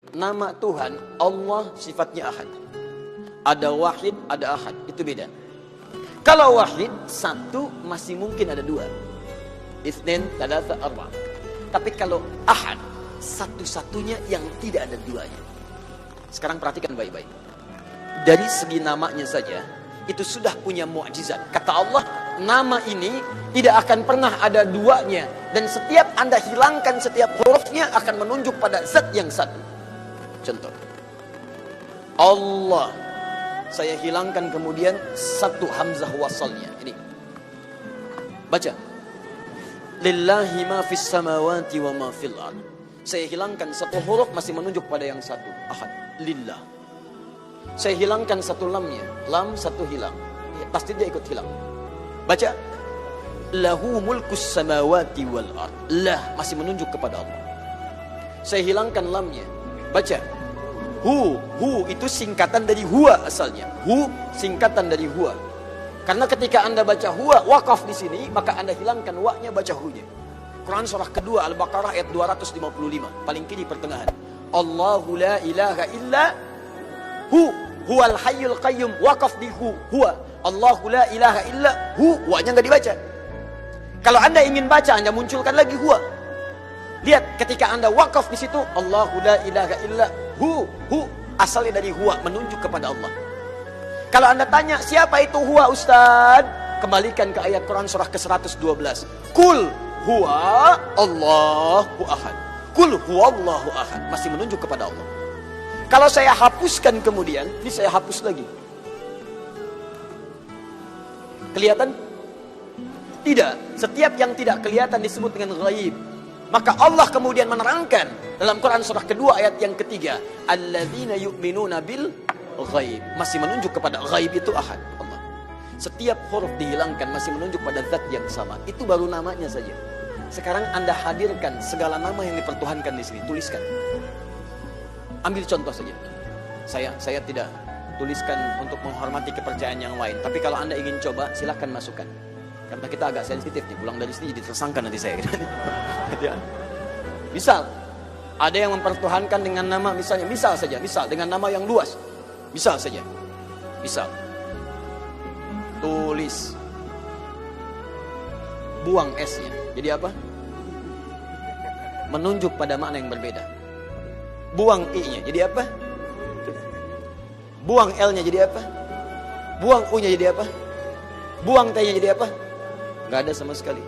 Nama Tuhan, Allah sifatnya ahad. Ada wahid, ada ahad. Itu beda. Kalau wahid, satu masih mungkin ada dua. Itsnain, tsalatsa, arba'. Tapi kalau ahad, satu-satunya yang tidak ada duanya. Sekarang perhatikan baik-baik. Dari segi namanya saja, itu sudah punya mukjizat. Kata Allah, nama ini tidak akan pernah ada duanya. Dan setiap Anda hilangkan setiap hurufnya akan menunjuk pada zat yang satu. Contoh, Allah, saya hilangkan kemudian satu hamzah wasalnya. Ini, baca. Lillahi ma fis samawati wa ma fil ard. Saya hilangkan satu huruf masih menunjuk pada yang satu. Ahad, lillah. Saya hilangkan satu lamnya, lam satu hilang. Ya, pasti dia ikut hilang. Baca. Lahu mulkus samawati wal ard. Lah masih menunjuk kepada Allah. Saya hilangkan lamnya. Baca. Hu itu singkatan dari huwa asalnya. Hu singkatan dari huwa. Karena ketika Anda baca huwa wakaf di sini, maka Anda hilangkan wa-nya, baca hu-nya. Quran surah kedua Al-Baqarah ayat 255, paling kiri pertengahan. Allahu la ilaha illa hu, huwal hayyul qayyum, wakaf di hu, huwa. Allahu la ilaha illa hu, wa-nya enggak dibaca. Kalau Anda ingin baca, Anda munculkan lagi huwa. Lihat, ketika Anda wakaf di situ, Allahu la ilaha illa hu, asalnya dari huwa, menunjuk kepada Allah. Kalau Anda tanya, siapa itu huwa Ustaz? Kembalikan ke ayat Quran surah ke-112. Kul huwa Allahu ahad. Kul huwa Allahu ahad. Masih menunjuk kepada Allah. Kalau saya hapuskan kemudian, ini saya hapus lagi. Kelihatan? Tidak. Setiap yang tidak kelihatan disebut dengan ghaib. Maka Allah kemudian menerangkan dalam Quran surah kedua ayat yang ketiga, alladzina yu'minuna bil ghaib, masih menunjuk kepada ghaib itu ahad, Allah. Setiap huruf dihilangkan masih menunjuk pada zat yang sama. Itu baru namanya saja. Sekarang Anda hadirkan segala nama yang dipertuhankan di sini, tuliskan. Ambil contoh saja. Saya tidak tuliskan untuk menghormati kepercayaan yang lain, tapi kalau Anda ingin coba, silakan masukkan. Karena kita agak sensitif nih, pulang dari sini jadi tersangka nanti saya. Misal, ada yang mempertuhankan dengan nama misalnya, misal dengan nama yang luas. Misal saja, tulis, buang S-nya, jadi apa? Menunjuk pada makna yang berbeda. Buang I-nya, jadi apa? Buang L-nya, jadi apa? Buang U-nya, jadi apa? Buang T-nya, jadi apa? Gak ada sama sekali.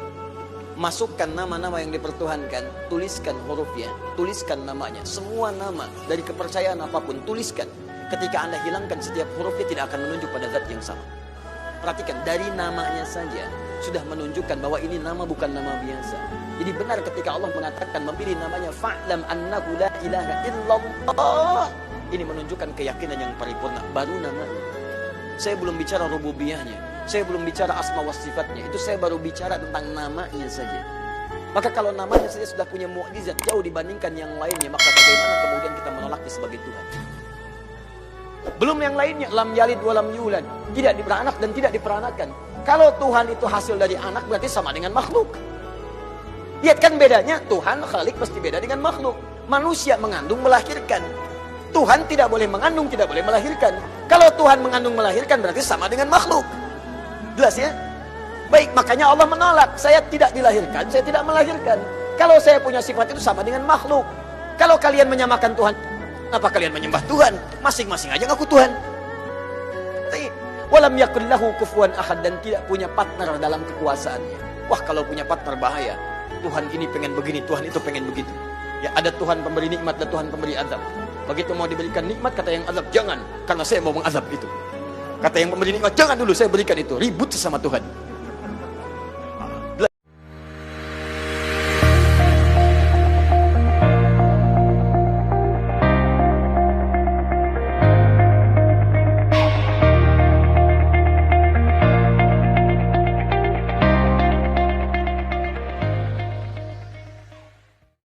Masukkan nama-nama yang dipertuhankan, tuliskan hurufnya, tuliskan namanya. Semua nama dari kepercayaan apapun, tuliskan. Ketika Anda hilangkan setiap hurufnya tidak akan menunjuk pada zat yang sama. Perhatikan, dari namanya saja sudah menunjukkan bahwa ini nama bukan nama biasa. Jadi benar ketika Allah mengatakan memilih namanya fa'lam annahu la ilaha illallah. Ini menunjukkan keyakinan yang paripurna, baru namanya. Saya belum bicara rububiyahnya, saya belum bicara asma wa sifatnya. Itu saya baru bicara tentang namanya saja. Maka kalau namanya saja sudah punya mukjizat jauh dibandingkan yang lainnya, maka bagaimana kemudian kita menolaknya sebagai Tuhan? Belum yang lainnya, lam yalid wa lam yulad, tidak beranak dan tidak diperanakan. Kalau Tuhan itu hasil dari anak, berarti sama dengan makhluk. Lihat kan bedanya, Tuhan Khalik pasti beda dengan makhluk. Manusia mengandung melahirkan, Tuhan tidak boleh mengandung, tidak boleh melahirkan. Kalau Tuhan mengandung melahirkan, berarti sama dengan makhluk. Jelas ya? Baik, makanya Allah menolak, saya tidak dilahirkan, saya tidak melahirkan. Kalau saya punya sifat itu sama dengan makhluk. Kalau kalian menyamakan Tuhan, kenapa kalian menyembah Tuhan? Masing-masing aja ngaku Tuhan. Walam yakun lahu kufuwan ahad, dan tidak punya partner dalam kekuasaannya. Wah, kalau punya partner bahaya. Tuhan ini pengen begini, Tuhan itu pengen begitu. Ya, ada Tuhan pemberi nikmat dan Tuhan pemberi azab. Begitu mau diberikan nikmat, kata yang azab, jangan, karena saya mau mengazab itu. Kata yang pemberi nikmat, jangan dulu, saya berikan itu. Ribut sama Tuhan.